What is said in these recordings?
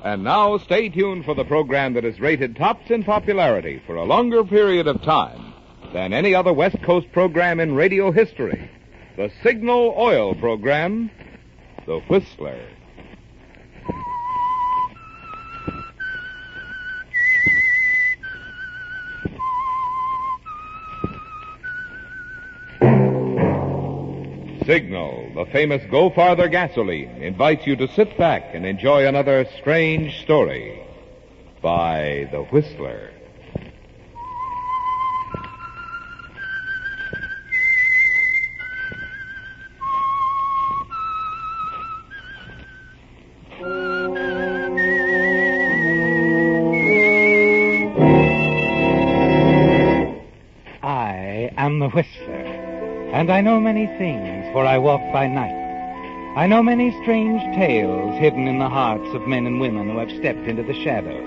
And now, stay tuned for the program that is rated tops in popularity for a longer period of time than any other West Coast program in radio history. The Signal Oil program, The Whistler. Signal, the famous Go Farther gasoline, invites you to sit back and enjoy another strange story by The Whistler. I am The Whistler, and I know many things. For I walk by night. I know many strange tales hidden in the hearts of men and women who have stepped into the shadows.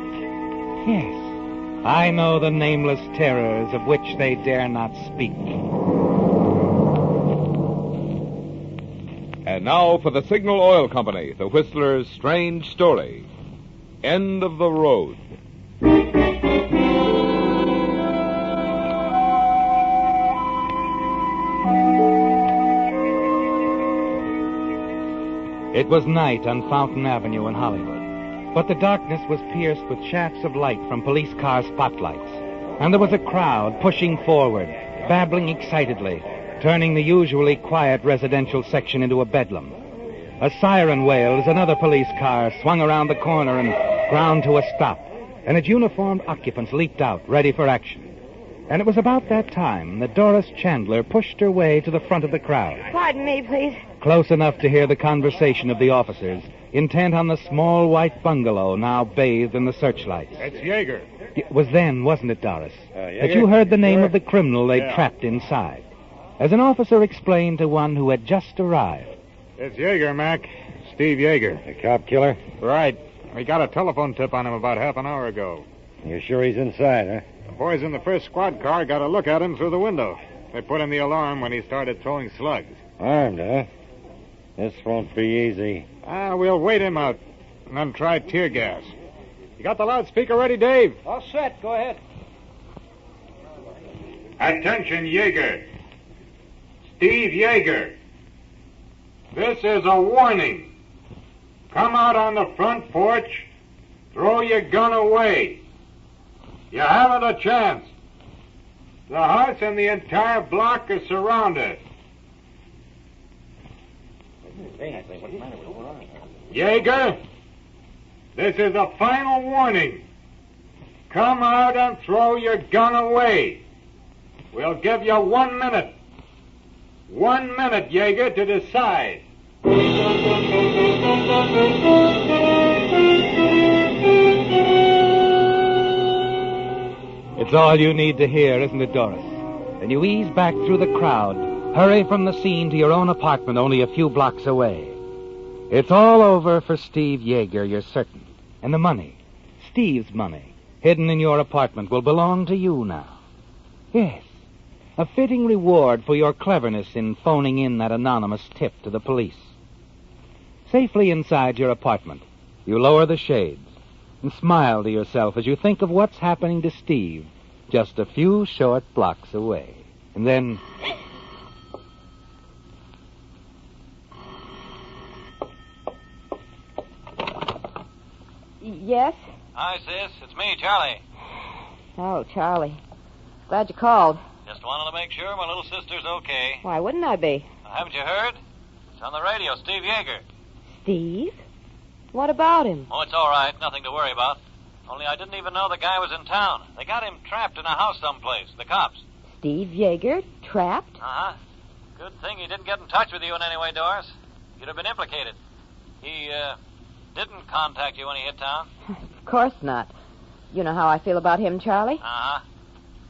Yes, I know the nameless terrors of which they dare not speak. And now for the Signal Oil Company, The Whistler's strange story. End of the road. It was night on Fountain Avenue in Hollywood, but the darkness was pierced with shafts of light from police car spotlights, and there was a crowd pushing forward, babbling excitedly, turning the usually quiet residential section into a bedlam. A siren wailed as another police car swung around the corner and ground to a stop, and its uniformed occupants leaped out, ready for action. And it was about that time that Doris Chandler pushed her way to the front of the crowd. Pardon me, please. Close enough to hear the conversation of the officers, intent on the small white bungalow now bathed in the searchlights. It's Yeager. It was then, wasn't it, Doris, Yeager? that you heard the name of the criminal they'd Yeah. trapped inside? As an officer explained to one who had just arrived. It's Yeager, Mac. Steve Yeager. The cop killer? Right. We got a telephone tip on him about half an hour ago. You're sure he's inside, huh? The boys in the first squad car got a look at him through the window. They put in the alarm when he started throwing slugs. Armed, huh? This won't be easy. We'll wait him out and then try tear gas. You got the loudspeaker ready, Dave? All set. Go ahead. Attention, Yeager. Steve Yeager. This is a warning. Come out on the front porch. Throw your gun away. You haven't a chance. The house and the entire block are surrounded. Yeager, this is a final warning. Come out and throw your gun away. We'll give you 1 minute. 1 minute, Yeager, to decide. It's all you need to hear, isn't it, Doris? And you ease back through the crowd, hurry from the scene to your own apartment only a few blocks away. It's all over for Steve Yeager, you're certain. And the money, Steve's money, hidden in your apartment, will belong to you now. Yes, a fitting reward for your cleverness in phoning in that anonymous tip to the police. Safely inside your apartment, you lower the shades and smile to yourself as you think of what's happening to Steve just a few short blocks away. And then... Yes? Hi, sis. It's me, Charlie. Oh, Charlie. Glad you called. Just wanted to make sure my little sister's okay. Why wouldn't I be? Haven't you heard? It's on the radio, Steve Yeager. Steve? What about him? Oh, it's all right. Nothing to worry about. Only I didn't even know the guy was in town. They got him trapped in a house someplace, the cops. Steve Yeager? Trapped? Uh-huh. Good thing he didn't get in touch with you in any way, Doris. You'd have been implicated. He, didn't contact you when he hit town? Of course not. You know how I feel about him, Charlie? Uh-huh.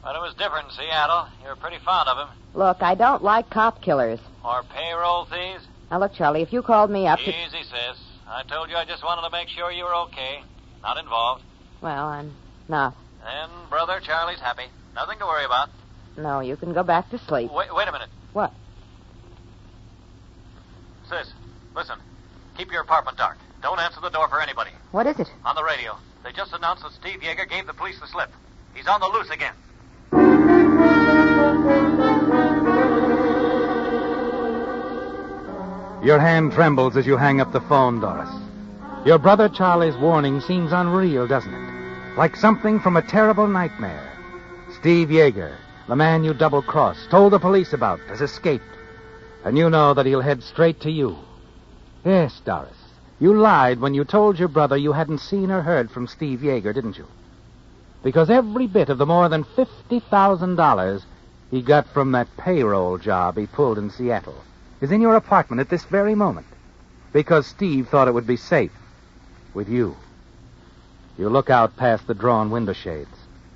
But it was different in Seattle. You were pretty fond of him. Look, I don't like cop killers. Or payroll thieves. Now, look, Charlie, if you called me up to... Easy, sis. I told you I just wanted to make sure you were okay. Not involved. Well, I'm not. And brother Charlie's happy. Nothing to worry about. No, you can go back to sleep. Wait a minute. What? Sis, listen. Keep your apartment dark. Don't answer the door for anybody. What is it? On the radio, they just announced that Steve Yeager gave the police the slip. He's on the loose again. Your hand trembles as you hang up the phone, Doris. Your brother Charlie's warning seems unreal, doesn't it? Like something from a terrible nightmare. Steve Yeager, the man you double-crossed, told the police about, has escaped. And you know that he'll head straight to you. Yes, Doris. You lied when you told your brother you hadn't seen or heard from Steve Yeager, didn't you? Because every bit of the more than $50,000 he got from that payroll job he pulled in Seattle is in your apartment at this very moment. Because Steve thought it would be safe with you. You look out past the drawn window shades.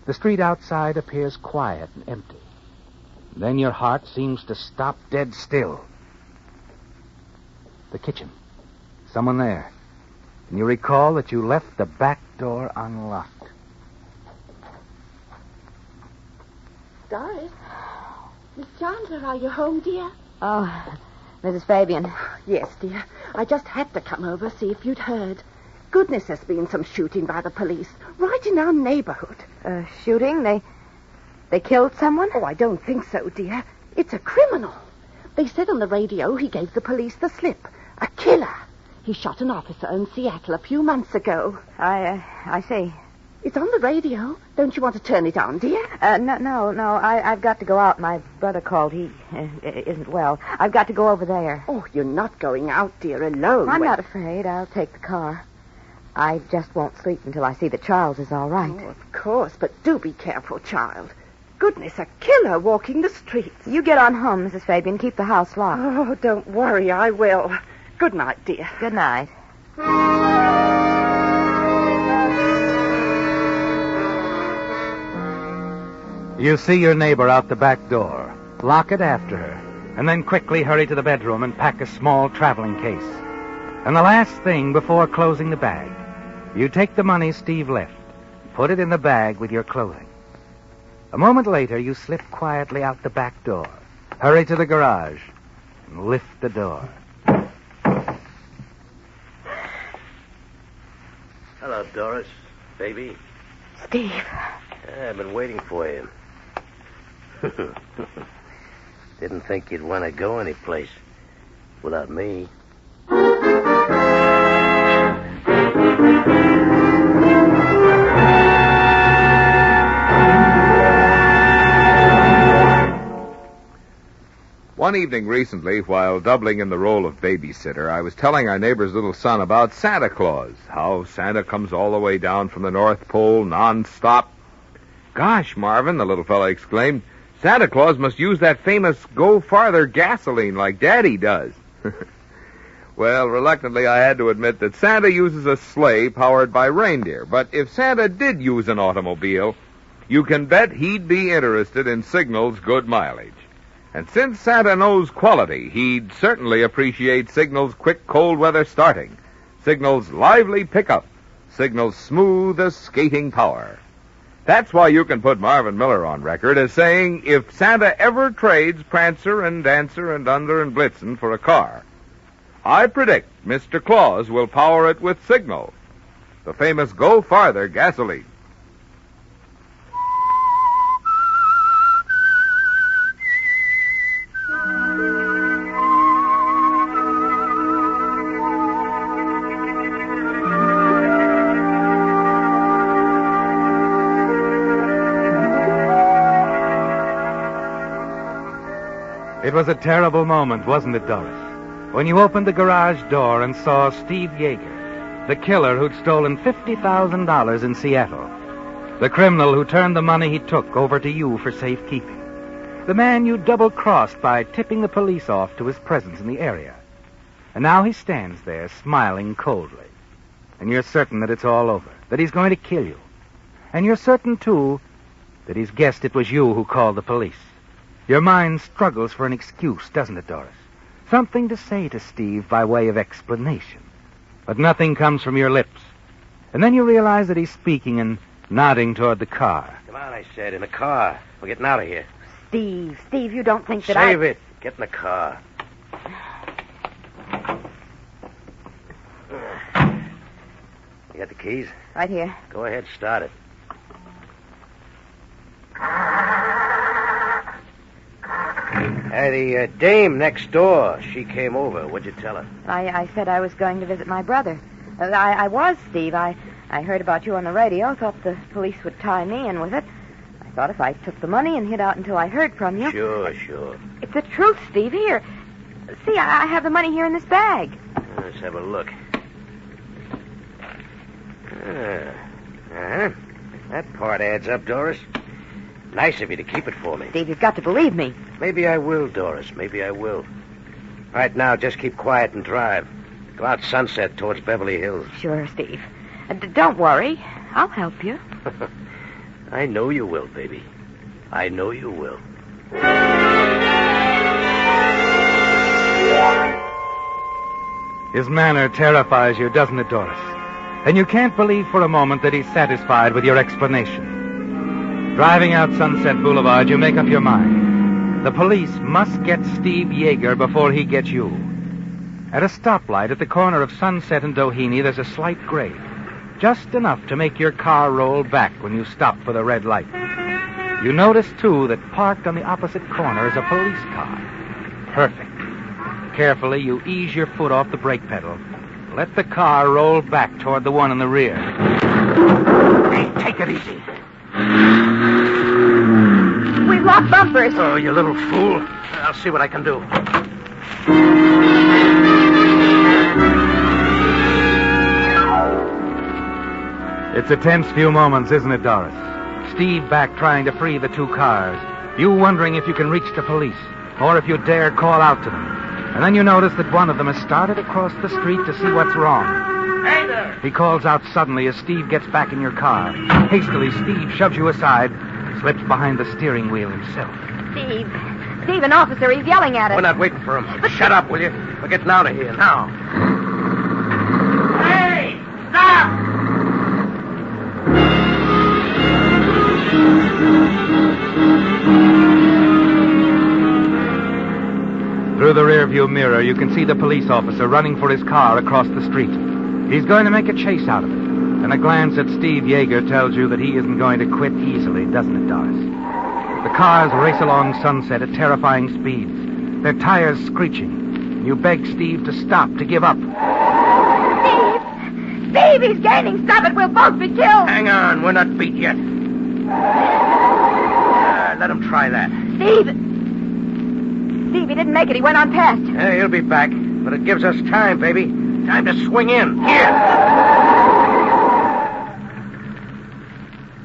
The street outside appears quiet and empty. Then your heart seems to stop dead still. The kitchen. Someone there. And you recall that you left the back door unlocked. Doris? Miss Chandler, are you home, dear? Oh, Mrs. Fabian. Yes, dear. I just had to come over, see if you'd heard. Goodness, there's been some shooting by the police, right in our neighborhood. Shooting? They killed someone? Oh, I don't think so, dear. It's a criminal. They said on the radio he gave the police the slip. A killer. He shot an officer in Seattle a few months ago. I see. It's on the radio. Don't you want to turn it on, dear? No. I've got to go out. My brother called. He isn't well. I've got to go over there. Oh, you're not going out, dear, alone. I'm not afraid. I'll take the car. I just won't sleep until I see that Charles is all right. Oh, of course, but do be careful, child. Goodness, a killer walking the streets. You get on home, Mrs. Fabian. Keep the house locked. Oh, don't worry, I will. Good night, dear. Good night. You see your neighbor out the back door. Lock it after her, and then quickly hurry to the bedroom and pack a small traveling case. And the last thing before closing the bag, you take the money Steve left, put it in the bag with your clothing. A moment later, you slip quietly out the back door, hurry to the garage, and lift the door. Hello, Doris. Baby. Steve. I've been waiting for you. Didn't think you'd want to go anyplace without me. One evening recently, while doubling in the role of babysitter, I was telling our neighbor's little son about Santa Claus, how Santa comes all the way down from the North Pole non-stop. Gosh, Marvin, the little fellow exclaimed, Santa Claus must use that famous Go Farther gasoline like Daddy does. Well, reluctantly, I had to admit that Santa uses a sleigh powered by reindeer, but if Santa did use an automobile, you can bet he'd be interested in Signal's good mileage. And since Santa knows quality, he'd certainly appreciate Signal's quick cold weather starting, Signal's lively pickup, Signal's smooth as skating power. That's why you can put Marvin Miller on record as saying, if Santa ever trades Prancer and Dancer and Dunder and Blitzen for a car, I predict Mr. Claus will power it with Signal, the famous Go Farther gasoline. It was a terrible moment, wasn't it, Doris? When you opened the garage door and saw Steve Yeager, the killer who'd stolen $50,000 in Seattle, the criminal who turned the money he took over to you for safekeeping, the man you double-crossed by tipping the police off to his presence in the area. And now he stands there smiling coldly. And you're certain that it's all over, that he's going to kill you. And you're certain, too, that he's guessed it was you who called the police. Your mind struggles for an excuse, doesn't it, Doris? Something to say to Steve by way of explanation. But nothing comes from your lips. And then you realize that he's speaking and nodding toward the car. Come on, I said, in the car. We're getting out of here. Steve, you don't think that Save it. Get in the car. You got the keys? Right here. Go ahead, start it. Hey, the dame next door, she came over. What'd you tell her? I said I was going to visit my brother. I was, Steve. I heard about you on the radio, thought the police would tie me in with it. I thought if I took the money and hid out until I heard from you... Sure. It's the truth, Steve. Here. See, I have the money here in this bag. Let's have a look. That part adds up, Doris. Nice of you to keep it for me. Steve, you've got to believe me. Maybe I will, Doris. Maybe I will. Right now, just keep quiet and drive. Go out Sunset towards Beverly Hills. Sure, Steve. Don't worry. I'll help you. I know you will, baby. I know you will. His manner terrifies you, doesn't it, Doris? And you can't believe for a moment that he's satisfied with your explanation. Driving out Sunset Boulevard, you make up your mind. The police must get Steve Yeager before he gets you. At a stoplight at the corner of Sunset and Doheny, there's a slight grade. Just enough to make your car roll back when you stop for the red light. You notice, too, that parked on the opposite corner is a police car. Perfect. Carefully, you ease your foot off the brake pedal. Let the car roll back toward the one in the rear. Hey, take it easy. We've lost bumpers. Oh, you little fool. I'll see what I can do. It's a tense few moments, isn't it, Doris? Steve back trying to free the two cars. You wondering if you can reach the police, or if you dare call out to them. And then you notice that one of them has started across the street to see what's wrong. Hey there! He calls out suddenly as Steve gets back in your car. Hastily, Steve shoves you aside, slips behind the steering wheel himself. Steve, an officer, he's yelling at us. We're not waiting for him. Shut up, will you? We're getting out of here now. Hey! Stop! Through the rearview mirror, you can see the police officer running for his car across the street. He's going to make a chase out of it. And a glance at Steve Yeager tells you that he isn't going to quit easily, doesn't it, Doris? The cars race along Sunset at terrifying speeds, their tires screeching. You beg Steve to stop, to give up. Steve, he's gaining. Stop it, we'll both be killed. Hang on, we're not beat yet. Let him try that. Steve, he didn't make it. He went on past. Hey, he'll be back. But it gives us time, baby. Time to swing in. Here.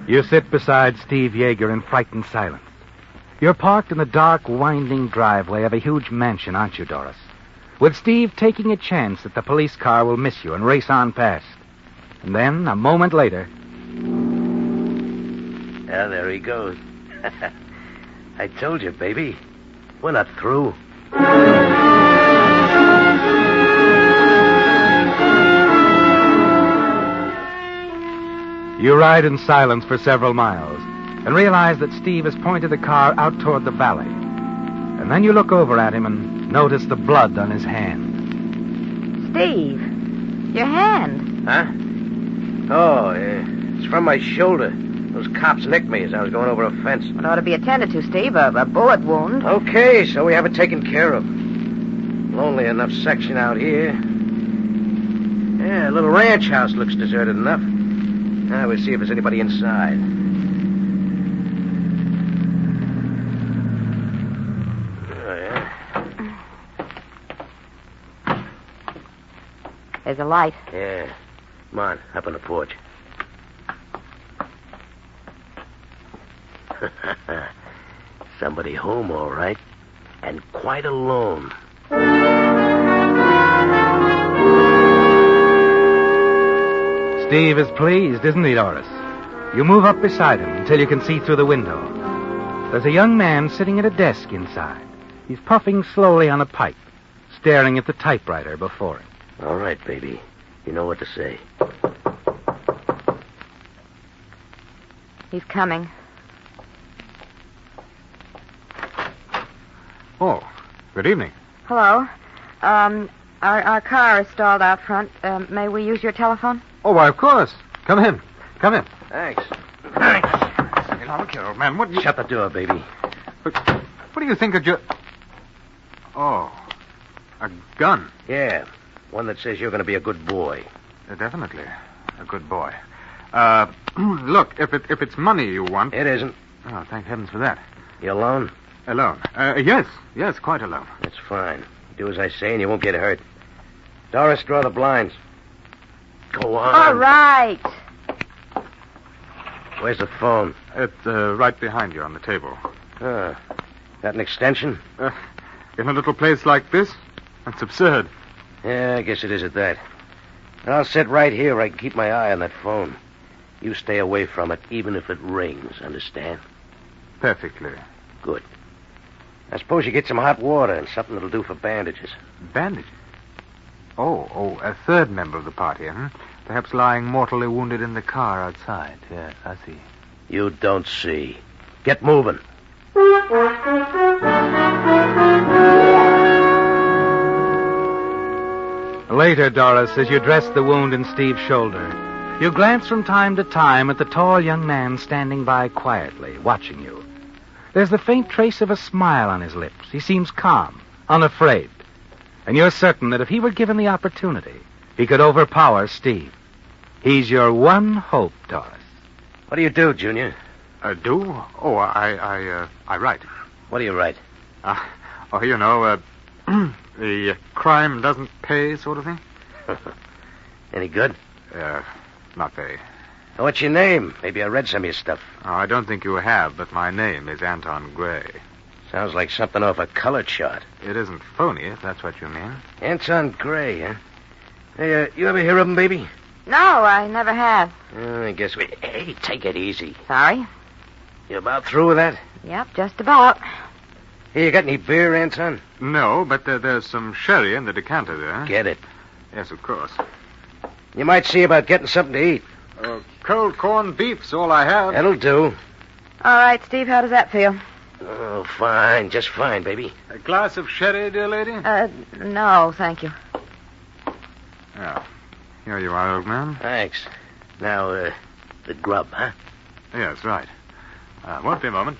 You sit beside Steve Yeager in frightened silence. You're parked in the dark, winding driveway of a huge mansion, aren't you, Doris? With Steve taking a chance that the police car will miss you and race on past. And then, a moment later... Yeah, there he goes. I told you, baby. We're not through. You ride in silence for several miles and realize that Steve has pointed the car out toward the valley. And then you look over at him and notice the blood on his hand. Steve, your hand. Huh? Oh, it's from my shoulder. Those cops nicked me as I was going over a fence. It ought to be attended to, Steve. A bullet wound. Okay, so we have it taken care of. Lonely enough section out here. Yeah, a little ranch house looks deserted enough. Now we'll see if there's anybody inside. Oh, yeah. There's a light. Yeah. Come on, up on the porch. Somebody home, all right. And quite alone. Steve is pleased, isn't he, Doris? You move up beside him until you can see through the window. There's a young man sitting at a desk inside. He's puffing slowly on a pipe, staring at the typewriter before him. All right, baby. You know what to say. He's coming. Oh, good evening. Hello. Our car is stalled out front. May we use your telephone? Oh, why, of course. Come in. Come in. Thanks. Hey, now, look here, old man. What Shut the door, baby. do you think of your... Oh, a gun. Yeah, one that says you're going to be a good boy. Definitely. A good boy. Look, if it's money you want... It isn't. Oh, thank heavens for that. You alone? Alone? Yes, quite alone. That's fine. Do as I say and you won't get hurt. Doris, draw the blinds. Go on. All right. Where's the phone? It's right behind you on the table. Got an extension? In a little place like this? That's absurd. Yeah, I guess it is at that. I'll sit right here where I can keep my eye on that phone. You stay away from it, even if it rings, understand? Perfectly. Good. I suppose you get some hot water and something that'll do for bandages. Bandages? Oh, a third member of the party, Perhaps lying mortally wounded in the car outside. Yes, I see. You don't see. Get moving. Later, Doris, as you dress the wound in Steve's shoulder, you glance from time to time at the tall young man standing by quietly, watching you. There's the faint trace of a smile on his lips. He seems calm, unafraid. And you're certain that if he were given the opportunity, he could overpower Steve. He's your one hope, Doris. What do you do, Junior? Do? Oh, I write. What do you write? The crime doesn't pay sort of thing. Any good? Not very. What's your name? Maybe I read some of your stuff. Oh, I don't think you have, but my name is Anton Gray. Sounds like something off a color chart. It isn't phony, if that's what you mean. Anton Gray, huh? Hey, you ever hear of him, baby? No, I never have. I guess we... Hey, take it easy. Sorry. You about through with that? Yep, just about. Hey, you got any beer, Anton? No, but there's some sherry in the decanter there. Get it. Yes, of course. You might see about getting something to eat. Cold corned beef's all I have. That'll do. All right, Steve, how does that feel? Oh, fine. Just fine, baby. A glass of sherry, dear lady? No, thank you. Oh. Here you are, old man. Thanks. Now, the grub, huh? Yes, right. Won't be a moment.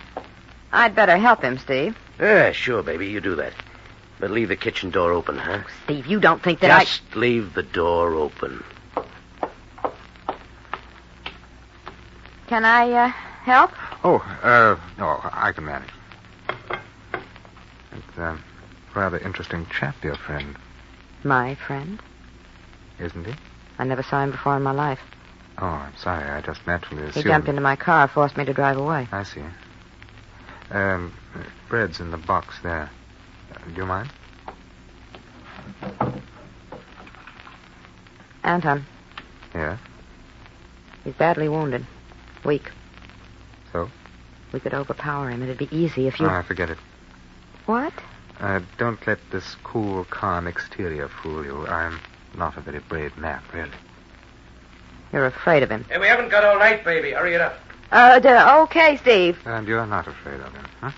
I'd better help him, Steve. Yeah, sure, baby. You do that. But leave the kitchen door open, huh? Steve, you don't think that Just leave the door open. Can I, help? No, I can manage. It's a rather interesting chap, dear friend. My friend? Isn't he? I never saw him before in my life. Oh, I'm sorry. I just naturally assumed... He jumped into my car, forced me to drive away. I see. Bread's in the box there. Do you mind? Anton. Yeah? He's badly wounded. Weak. So? We could overpower him. It'd be easy if you... Oh, forget it. What? Don't let this cool, calm exterior fool you. I'm not a very brave man, really. You're afraid of him. Hey, we haven't got all night, baby. Hurry it up. Okay, Steve. And you're not afraid of him, huh?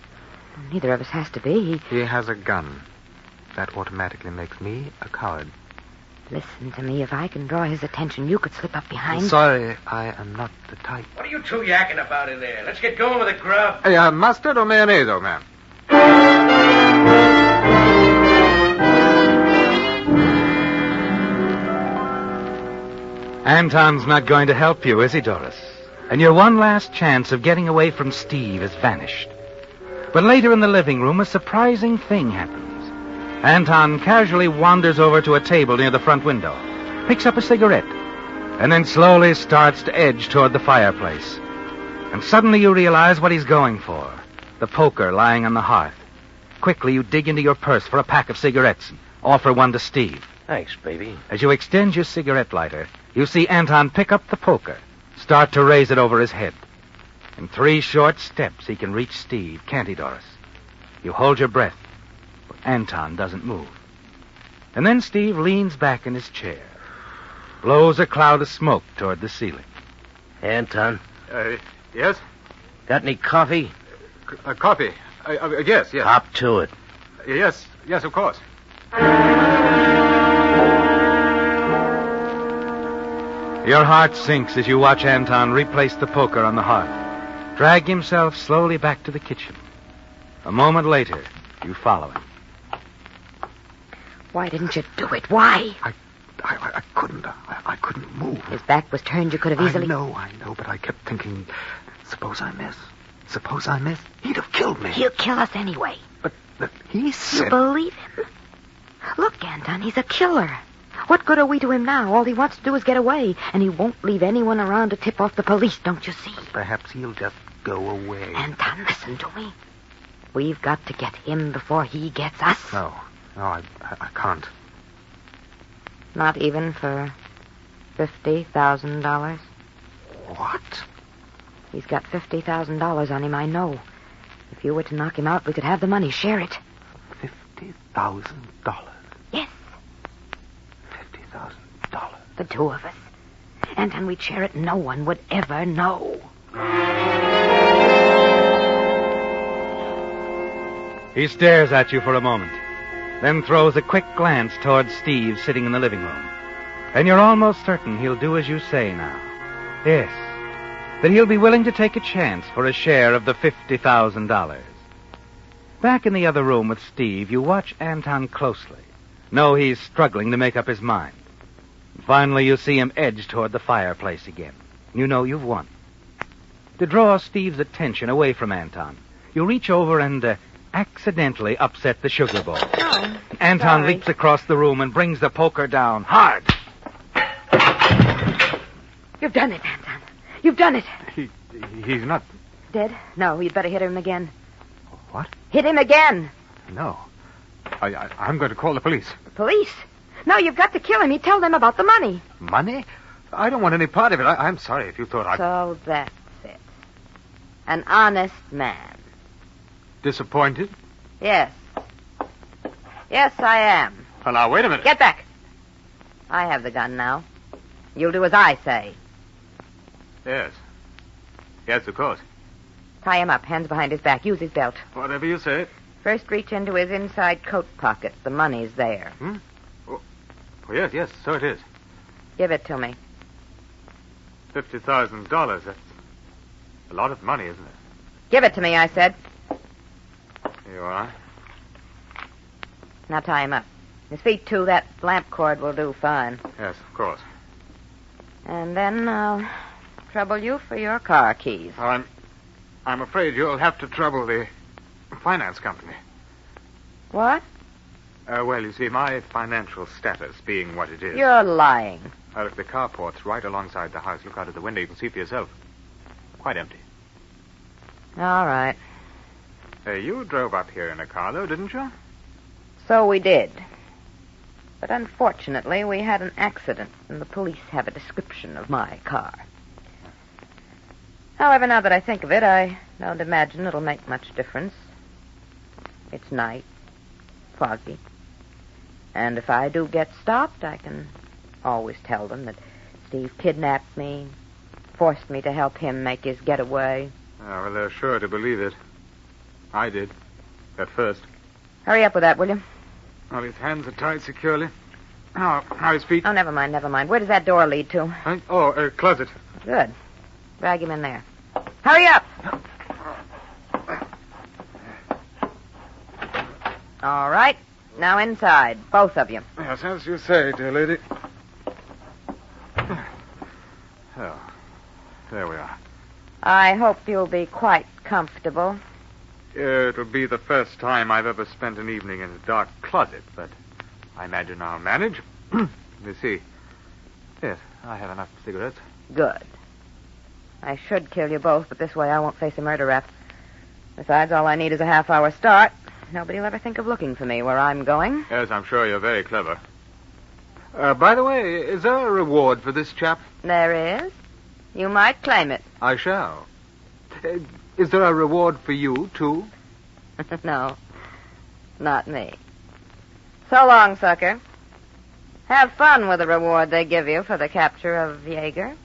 Neither of us has to be. He has a gun. That automatically makes me a coward. Listen to me. If I can draw his attention, you could slip up behind. Sorry, I am not the type. What are you two yakking about in there? Let's get going with the grub. Hey, mustard or mayonnaise, old man? Anton's not going to help you, is he, Doris? And your one last chance of getting away from Steve has vanished. But later in the living room, a surprising thing happens. Anton casually wanders over to a table near the front window, picks up a cigarette, and then slowly starts to edge toward the fireplace. And suddenly you realize what he's going for, the poker lying on the hearth. Quickly, you dig into your purse for a pack of cigarettes and offer one to Steve. Thanks, baby. As you extend your cigarette lighter, you see Anton pick up the poker, start to raise it over his head. In 3 short steps, he can reach Steve, can't he, Doris? You hold your breath, but Anton doesn't move. And then Steve leans back in his chair, blows a cloud of smoke toward the ceiling. Anton? Yes? Got any coffee? Coffee? Yes. Hop to it. Yes, of course. Your heart sinks as you watch Anton replace the poker on the hearth, drag himself slowly back to the kitchen. A moment later, you follow him. Why didn't you do it? Why? I couldn't. I couldn't move. His back was turned. You could have easily... I know, but I kept thinking, suppose I miss. Suppose I miss. He'd have killed me. He'll kill us anyway. But he said... You believe him? Look, Anton, he's a killer. What good are we to him now? All he wants to do is get away, and he won't leave anyone around to tip off the police, don't you see? Perhaps he'll just go away. Anton, listen to me. We've got to get him before he gets us. No, I can't. Not even for $50,000? What? He's got $50,000 on him, I know. If you were to knock him out, we could have the money. Share it. $50,000? Yes. $50,000? The two of us. Anton, we'd share it. No one would ever know. He stares at you for a moment, then throws a quick glance towards Steve sitting in the living room. And you're almost certain he'll do as you say now. Yes, that he'll be willing to take a chance for a share of the $50,000. Back in the other room with Steve, you watch Anton closely. Know he's struggling to make up his mind. Finally, you see him edge toward the fireplace again. You know you've won. To draw Steve's attention away from Anton, you reach over and accidentally upset the sugar bowl. Oh, Anton sorry. leaps across the room and brings the poker down hard. You've done it, Anton. You've done it. He's not... Dead? No, you'd better hit him again. What? Hit him again. No. I'm going to call the police. The police? No, you've got to kill him. He'd tell them about the money. Money? I don't want any part of it. I'm sorry if you thought I... So that's it. An honest man. Disappointed? Yes. Yes, I am. Well, now, wait a minute. Get back. I have the gun now. You'll do as I say. Yes. Yes, of course. Tie him up, hands behind his back. Use his belt. Whatever you say. First, reach into his inside coat pocket. The money's there. Oh, yes, so it is. Give it to me. $50,000. That's a lot of money, isn't it? Give it to me, I said. Here you are. Now tie him up. His feet, too. That lamp cord will do fine. Yes, of course. And then I'll trouble you for your car keys. I'm afraid you'll have to trouble the finance company. What? Well, you see, my financial status being what it is... You're lying. Look, the carport's right alongside the house. Look out of the window. You can see for yourself. Quite empty. All right. You drove up here in a car, though, didn't you? So we did. But unfortunately, we had an accident, and the police have a description of my car. However, now that I think of it, I don't imagine it'll make much difference. It's night, foggy. And if I do get stopped, I can always tell them that Steve kidnapped me, forced me to help him make his getaway. Oh, well, they're sure to believe it. I did. At first. Hurry up with that, will you? Well, his hands are tied securely. How his feet? Oh, never mind. Where does that door lead to? Closet. Good. Drag him in there. Hurry up! All right. Now inside. Both of you. Yes, as you say, dear lady. Oh, there we are. I hope you'll be quite comfortable. It'll be the first time I've ever spent an evening in a dark closet, but I imagine I'll manage. Let me see. Yes, I have enough cigarettes. Good. I should kill you both, but this way I won't face a murder rap. Besides, all I need is a half-hour start. Nobody'll ever think of looking for me where I'm going. Yes, I'm sure you're very clever. By the way, is there a reward for this chap? There is. You might claim it. I shall. Is there a reward for you, too? No, not me. So long, sucker. Have fun with the reward they give you for the capture of Jaeger.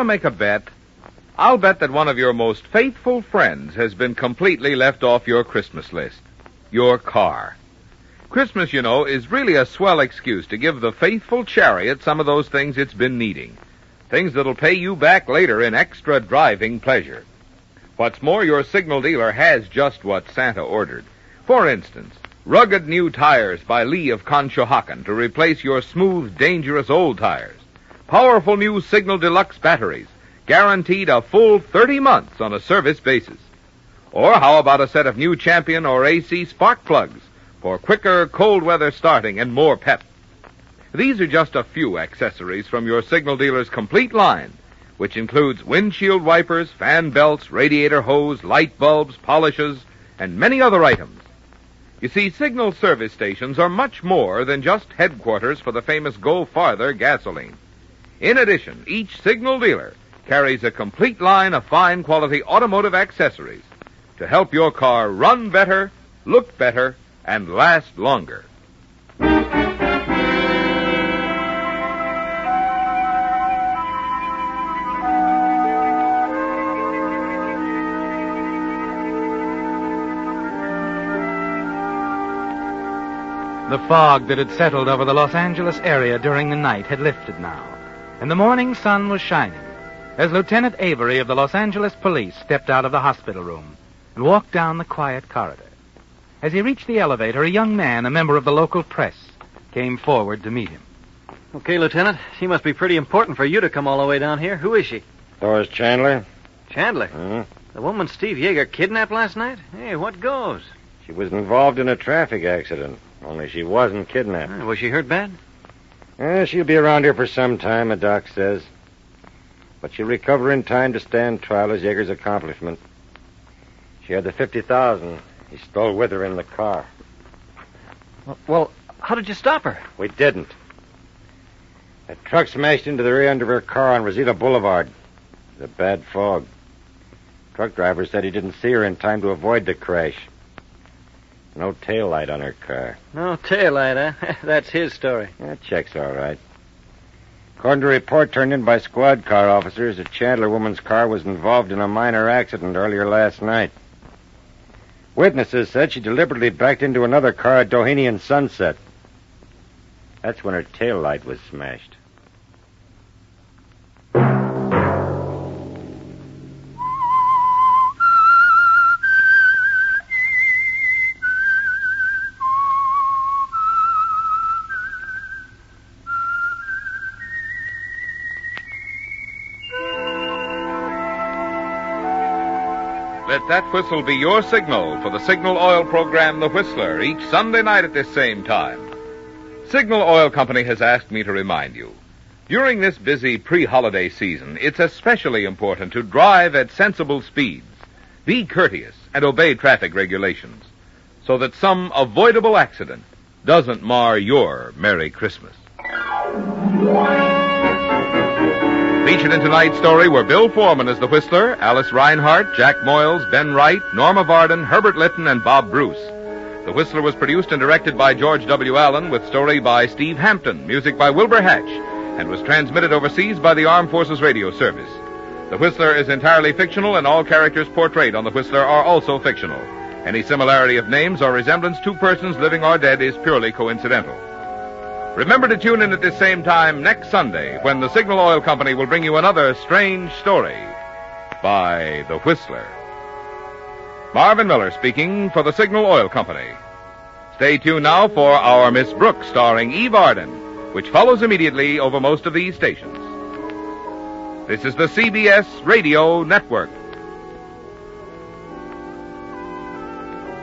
make a bet? I'll bet that one of your most faithful friends has been completely left off your Christmas list. Your car. Christmas, you know, is really a swell excuse to give the faithful chariot some of those things it's been needing. Things that'll pay you back later in extra driving pleasure. What's more, your signal dealer has just what Santa ordered. For instance, rugged new tires by Lee of Conshohocken to replace your smooth, dangerous old tires. Powerful new Signal Deluxe batteries, guaranteed a full 30 months on a service basis. Or how about a set of new Champion or AC spark plugs for quicker cold weather starting and more pep? These are just a few accessories from your signal dealer's complete line, which includes windshield wipers, fan belts, radiator hose, light bulbs, polishes, and many other items. You see, signal service stations are much more than just headquarters for the famous Go Farther gasoline. In addition, each signal dealer carries a complete line of fine quality automotive accessories to help your car run better, look better, and last longer. The fog that had settled over the Los Angeles area during the night had lifted now, and the morning sun was shining as Lieutenant Avery of the Los Angeles Police stepped out of the hospital room and walked down the quiet corridor. As he reached the elevator, a young man, a member of the local press, came forward to meet him. Okay, Lieutenant. She must be pretty important for you to come all the way down here. Who is she? Doris Chandler. Chandler? The woman Steve Yeager kidnapped last night? Hey, what goes? She was involved in a traffic accident, only she wasn't kidnapped. Was she hurt bad? She'll be around here for some time, the doc says. But she'll recover in time to stand trial as Yeager's accomplishment. She had the $50,000 he stole with her in the car. Well, how did you stop her? We didn't. That truck smashed into the rear end of her car on Rosita Boulevard. It was a bad fog. Truck driver said he didn't see her in time to avoid the crash. No taillight on her car. No taillight, huh? That's his story. That checks all right. According to a report turned in by squad car officers, the Chandler woman's car was involved in a minor accident earlier last night. Witnesses said she deliberately backed into another car at Doheny and Sunset. That's when her taillight was smashed. Let that whistle be your signal for the Signal Oil program, The Whistler, each Sunday night at this same time. Signal Oil Company has asked me to remind you, during this busy pre-holiday season, it's especially important to drive at sensible speeds, be courteous, and obey traffic regulations, so that some avoidable accident doesn't mar your Merry Christmas. Featured in tonight's story were Bill Forman as the Whistler, Alice Reinhardt, Jack Moyles, Ben Wright, Norma Varden, Herbert Litton, and Bob Bruce. The Whistler was produced and directed by George W. Allen, with story by Steve Hampton, music by Wilbur Hatch, and was transmitted overseas by the Armed Forces Radio Service. The Whistler is entirely fictional, and all characters portrayed on The Whistler are also fictional. Any similarity of names or resemblance to persons living or dead is purely coincidental. Remember to tune in at this same time next Sunday when the Signal Oil Company will bring you another strange story by The Whistler. Marvin Miller speaking for the Signal Oil Company. Stay tuned now for Our Miss Brooks, starring Eve Arden, which follows immediately over most of these stations. This is the CBS Radio Network.